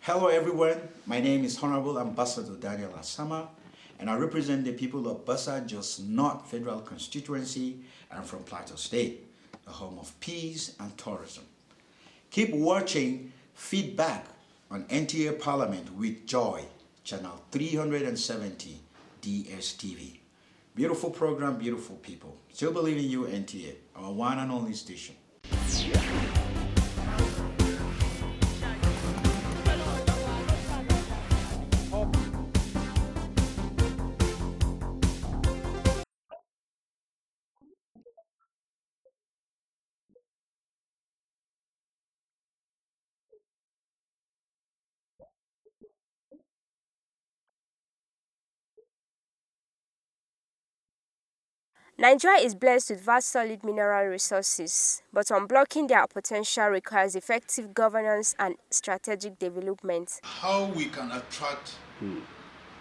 Hello everyone, my name is Honorable Ambassador Daniel Asama and I represent the people of Bassa Jos North Federal Constituency and from Plateau State, the home of peace and tourism. Keep watching Feedback on NTA Parliament with Joy, channel 370 DSTV. Beautiful program, beautiful people. Still believe in you, NTA, our one and only station. Nigeria is blessed with vast solid mineral resources, but unblocking their potential requires effective governance and strategic development. How we can attract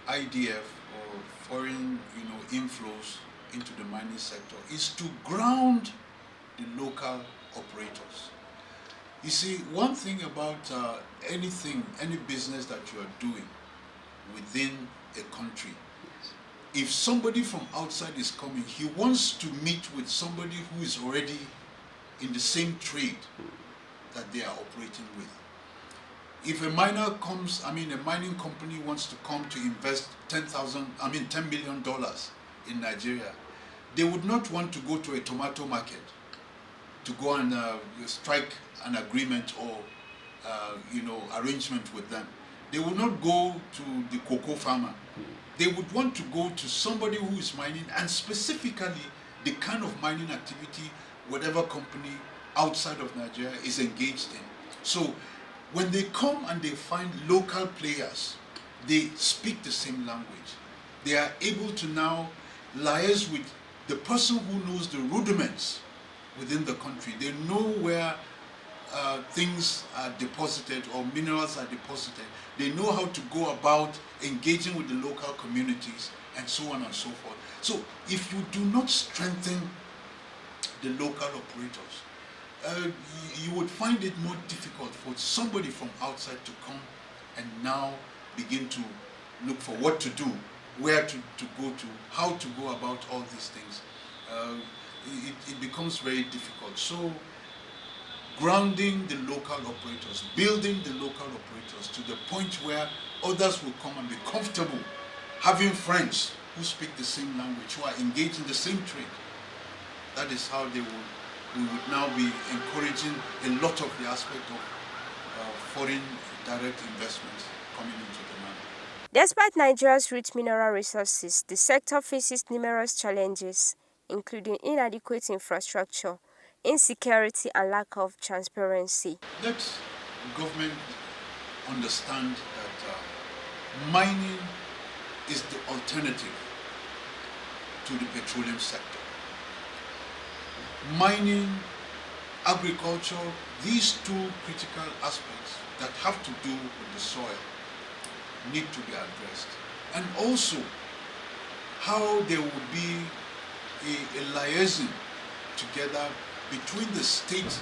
IDF or foreign inflows into the mining sector is to ground the local operators. You see, one thing about any business that you are doing within a country, if somebody from outside is coming, he wants to meet with somebody who is already in the same trade that they are operating with. If a miner comes, a mining company wants to come to invest $10 million in Nigeria, they would not want to go to a tomato market to go and strike an agreement or arrangement with them. They would not go to the cocoa farmer. They would want to go to somebody who is mining, and specifically the kind of mining activity whatever company outside of Nigeria is engaged in. So when they come and they find local players, they speak the same language. They are able to now liaise with the person who knows the rudiments within the country. They know where things are deposited or minerals are deposited. They know how to go about engaging with the local communities and so on and so forth. So if you do not strengthen the local operators, you would find it more difficult for somebody from outside to come and now begin to look for what to do, where to go to, how to go about all these things. It becomes very difficult. So grounding the local operators, building the local operators to the point where others will come and be comfortable having friends who speak the same language, who are engaged in the same trade. That is how we would now be encouraging a lot of the aspect of foreign direct investments coming into the market. Despite Nigeria's rich mineral resources, the sector faces numerous challenges, including inadequate infrastructure, insecurity, and lack of transparency. Let the government understand that mining is the alternative to the petroleum sector. Mining, agriculture, these two critical aspects that have to do with the soil need to be addressed. And also how there would be a liaison together between the state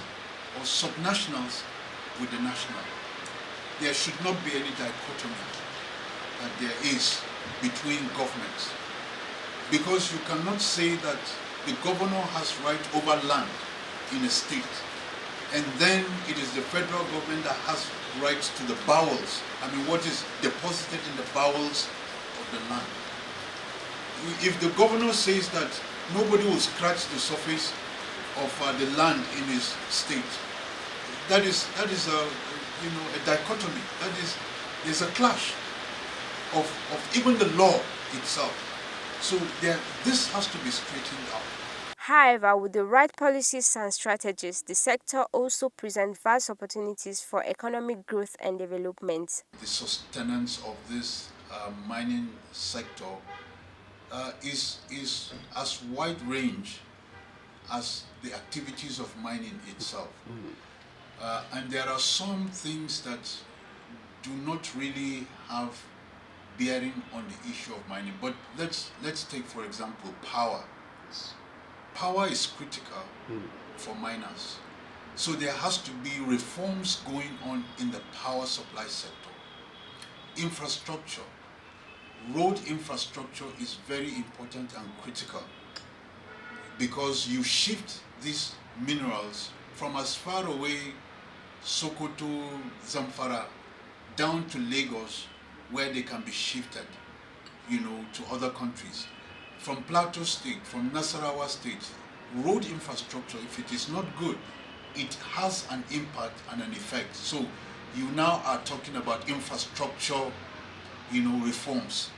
or subnationals with the national. There should not be any dichotomy that there is between governments, because you cannot say that the governor has right over land in a state and then it is the federal government that has rights to the bowels. What is deposited in the bowels of the land. If the governor says that nobody will scratch the surface of the land in his state, that is a dichotomy. There's a clash of even the law itself. So this has to be straightened out. However, with the right policies and strategies, the sector also presents vast opportunities for economic growth and development. The sustenance of this mining sector is as wide range as the activities of mining itself. And there are some things that do not really have bearing on the issue of mining. But let's take, for example, power. Power is critical for miners. So there has to be reforms going on in the power supply sector. infrastructure. Road infrastructure is very important and critical because you shift these minerals from as far away Sokoto, Zamfara, down to Lagos, where they can be shifted, to other countries. From Plateau State, from Nasarawa State, road infrastructure, if it is not good, it has an impact and an effect. So you now are talking about infrastructure, reforms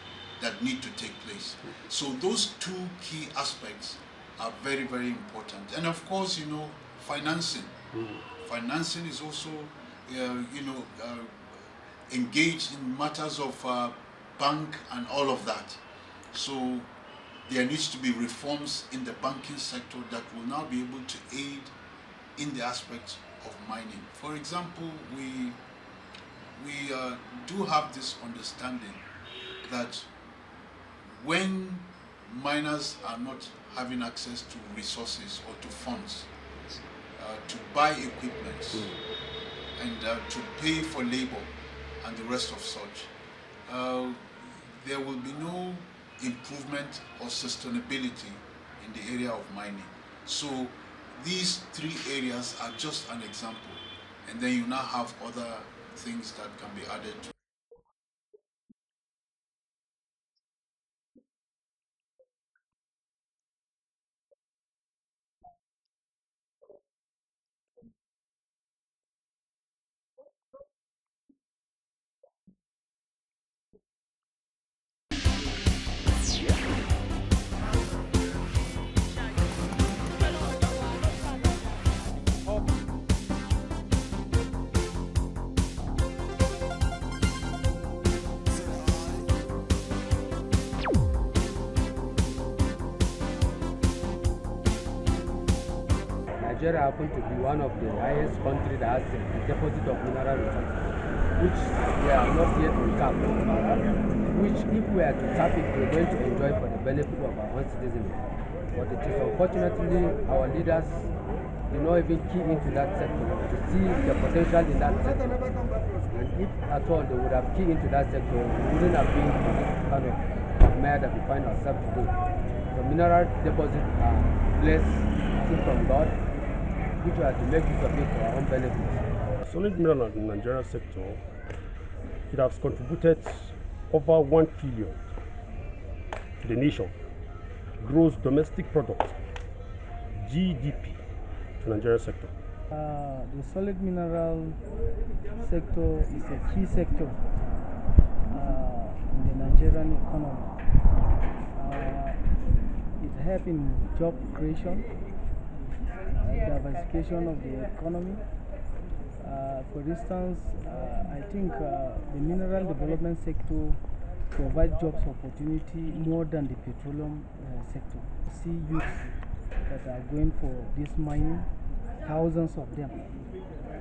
that need to take place. So those two key aspects are very, very important. And of course, financing. Financing is also, engaged in matters of bank and all of that. So there needs to be reforms in the banking sector that will now be able to aid in the aspect of mining. For example, we do have this understanding that when miners are not having access to resources or to funds to buy equipment and to pay for labor and the rest of such, there will be no improvement or sustainability in the area of mining. So these three areas are just an example, and then you now have other things that can be added to. Nigeria happens to be one of the highest countries that has a deposit of mineral resources, which we are not yet untapped, which if we are to tap it, we are going to enjoy for the benefit of our own citizens. But it is unfortunately our leaders do not even key into that sector to see the potential in that sector. And if at all they would have keyed into that sector, we wouldn't have been in this kind of mess that we find ourselves today. The mineral deposits are blessed from God, which we have to make use of it for our own benefit. Solid mineral in the Nigerian sector, it has contributed over 1 trillion to the nation, gross domestic product, GDP, to the Nigerian sector. The solid mineral sector is a key sector in the Nigerian economy. It helps in job creation, diversification of the economy. For instance, I think the mineral development sector provides jobs opportunity more than the petroleum sector. See youths that are going for this mining, thousands of them.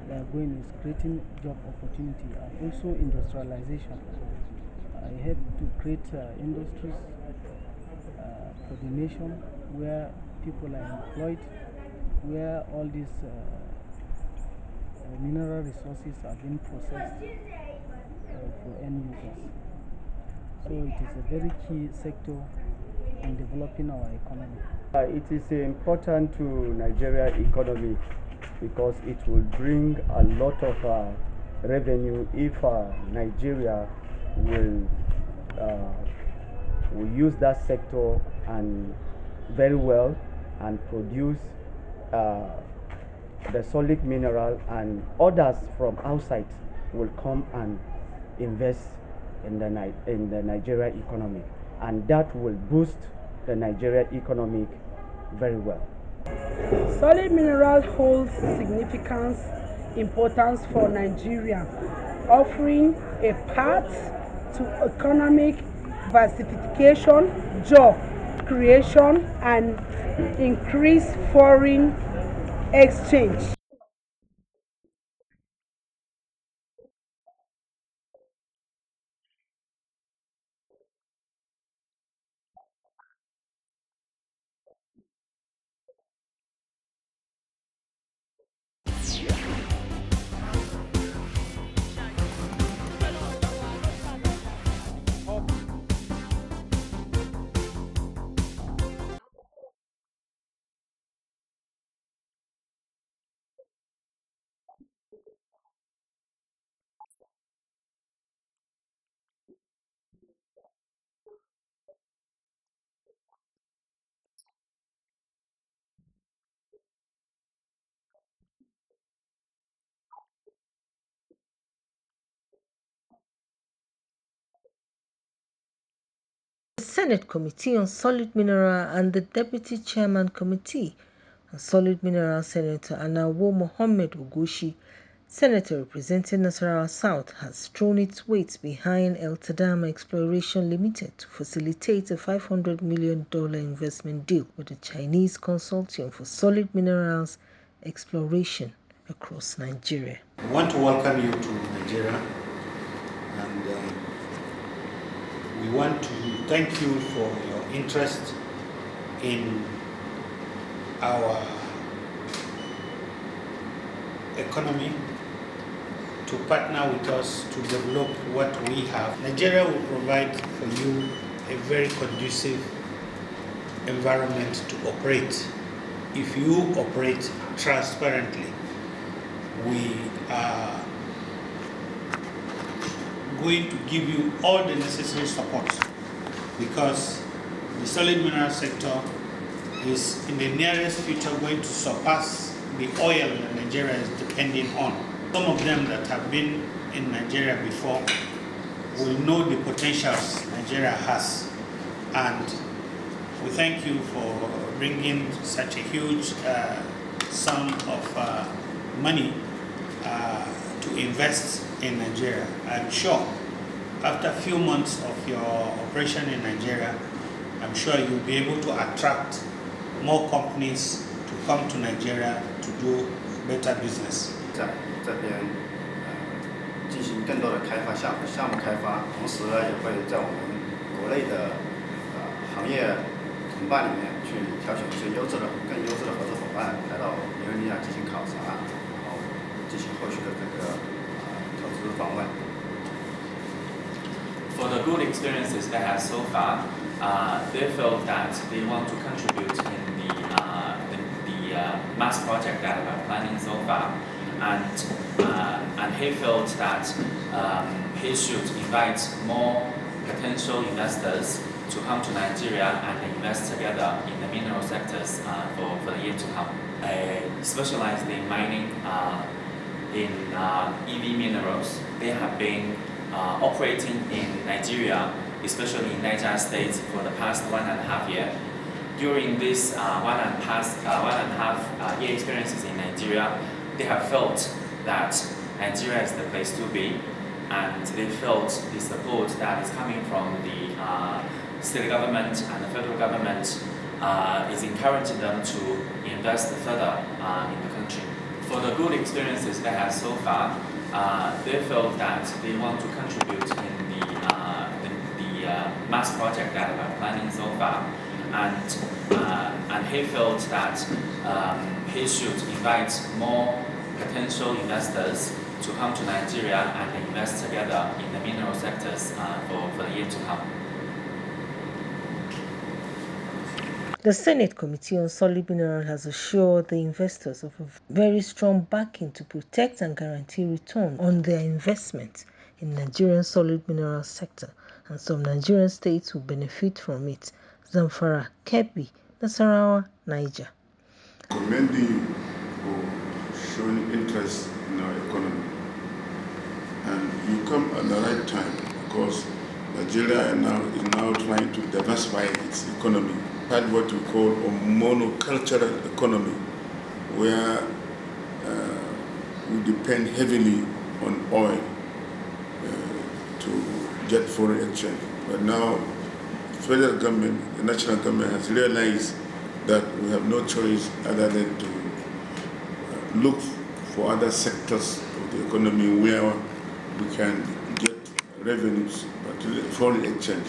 They are going, is creating job opportunity and also industrialization. I help to create industries for the nation where people are employed, where all these mineral resources are being processed for end users. So it is a very key sector in developing our economy. It is important to Nigeria economy because it will bring a lot of revenue if Nigeria will use that sector and very well and produce the solid mineral, and others from outside will come and invest in the Nigeria economy, and that will boost the Nigeria economic very well. Solid mineral holds significant importance for Nigeria, offering a path to economic diversification, job creation, and increased foreign exchange. Senate Committee on Solid Mineral and the Deputy Chairman Committee on Solid Mineral, Senator Anawo Mohammed Ogushi, Senator representing Nasarawa South, has thrown its weight behind El Tadama Exploration Limited to facilitate a $500 million investment deal with the Chinese Consortium for Solid Minerals Exploration across Nigeria. I want to welcome you to Nigeria, and we want to thank you for your interest in our economy, to partner with us to develop what we have. Nigeria will provide for you a very conducive environment to operate. If you operate transparently, we are going to give you all the necessary support, because the solid mineral sector is in the nearest future going to surpass the oil that Nigeria is depending on. Some of them that have been in Nigeria before will know the potentials Nigeria has, and we thank you for bringing such a huge sum of money to invest in Nigeria. I'm sure after a few months of your operation in Nigeria, I'm sure you'll be able to attract more companies to come to Nigeria to do better business. 这边进行更多的开发项目开发，同时呢也会在我们国内的行业同伴里面去挑选一些更优质的合作伙伴来到尼日利亚进行考察，然后进行后续的这个投资访问。For the good experiences they have so far, they felt that they want to contribute in the mass project that we are planning so far. And he felt that he should invite more potential investors to come to Nigeria and invest together in the mineral sectors for the year to come. Specialized in mining in EV minerals. They have been operating in Nigeria, especially in Niger State, for the past 1.5 years. During this 1.5 year experiences in Nigeria, they have felt that Nigeria is the place to be, and they felt the support that is coming from the state government and the federal government is encouraging them to invest further in the country. For the good experiences they have so far, they felt that they want to contribute in the mass project that we are planning so far, and he felt that he should invite more potential investors to come to Nigeria and invest together in the mineral sectors for the year to come. The Senate Committee on Solid Mineral has assured the investors of a very strong backing to protect and guarantee return on their investment in Nigerian solid mineral sector, and some Nigerian states will benefit from it. Zamfara, Kebbi, Nasarawa, Niger. Commending you for showing interest in our economy, and you come at the right time, because Nigeria is now trying to diversify its economy, had what we call a monocultural economy, where we depend heavily on oil to get foreign exchange. But now the federal government, the national government has realized that we have no choice other than to look for other sectors of the economy where we can get revenues, particularly foreign exchange.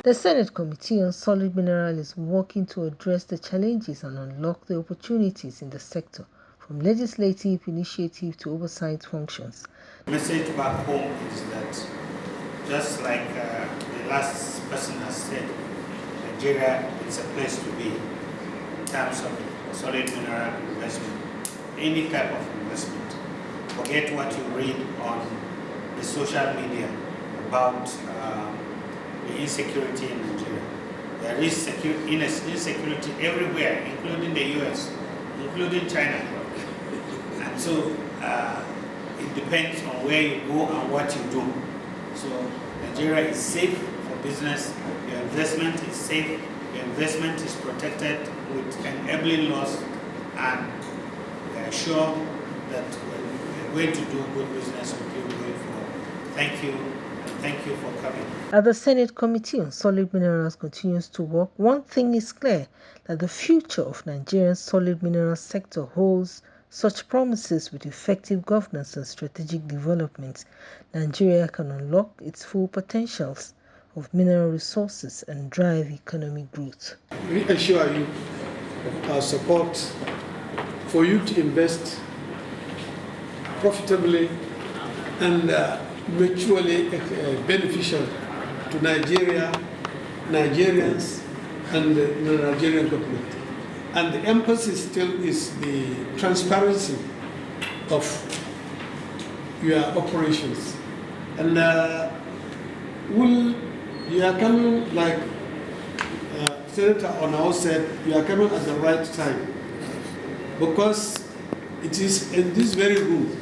The Senate Committee on Solid Mineral is working to address the challenges and unlock the opportunities in the sector, from legislative initiative to oversight functions. The message back home is that, just like the last person has said, Nigeria is a place to be in terms of solid mineral investment, any type of investment. Forget what you read on the social media about the insecurity in Nigeria. There is insecurity everywhere, including the US, including China. And so it depends on where you go and what you do. So Nigeria is safe for business, your investment is safe, your investment is protected with enabling laws, and we are sure that we're going to do good business with you going forward. Thank you, and thank you for coming. As the Senate Committee on Solid Minerals continues to work, one thing is clear, that the future of Nigeria's solid minerals sector holds such promises. With effective governance and strategic development, Nigeria can unlock its full potentials of mineral resources and drive economic growth. We assure you of our support for you to invest profitably and mutually beneficial to Nigeria, Nigerians, and the Nigerian government. And the emphasis still is the transparency of your operations. And you are coming, like Senator Onao said, you are coming at the right time, because it is in this very room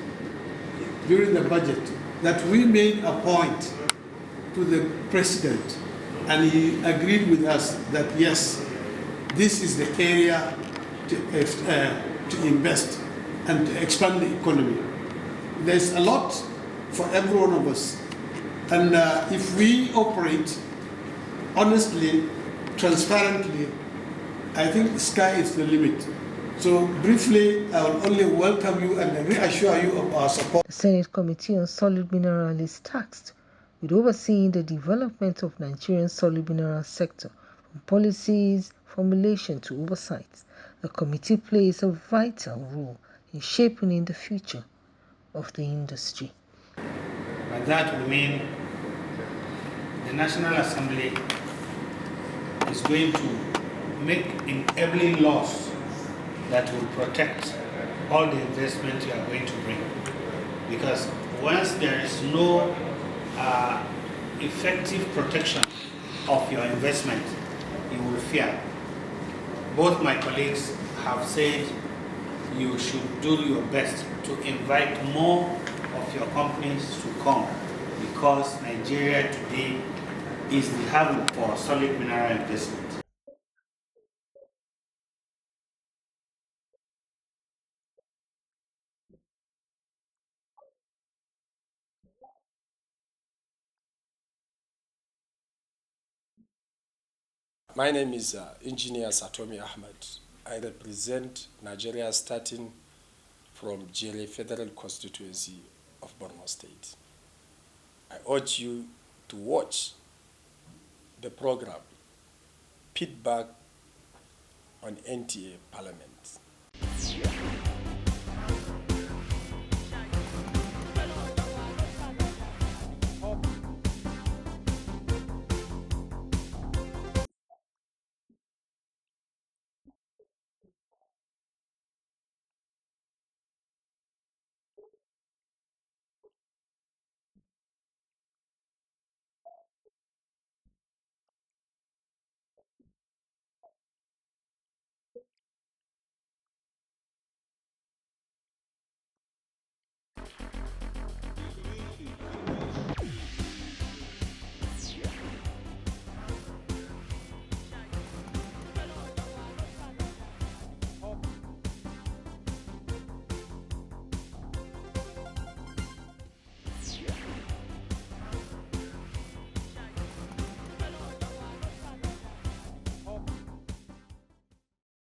during the budget that we made a point to the president, and he agreed with us that yes, this is the area to invest and to expand the economy. There's a lot for every one of us, and if we operate honestly, transparently, I think the sky is the limit. So briefly, I will only welcome you and reassure you of our support. The Senate Committee on Solid Minerals is tasked with overseeing the development of Nigeria's solid mineral sector, from policies formulation to oversight. The committee plays a vital role in shaping the future of the industry. By that we mean the National Assembly is going to make enabling laws that will protect all the investment you are going to bring. Because once there is no effective protection of your investment, you will fear. Both my colleagues have said you should do your best to invite more of your companies to come, because Nigeria today is the hub for solid mineral investment. My name is Engineer Satomi Ahmed. I represent Nigeria starting from Jere Federal Constituency of Borno State. I urge you to watch the program, Feedback on NTA Parliament.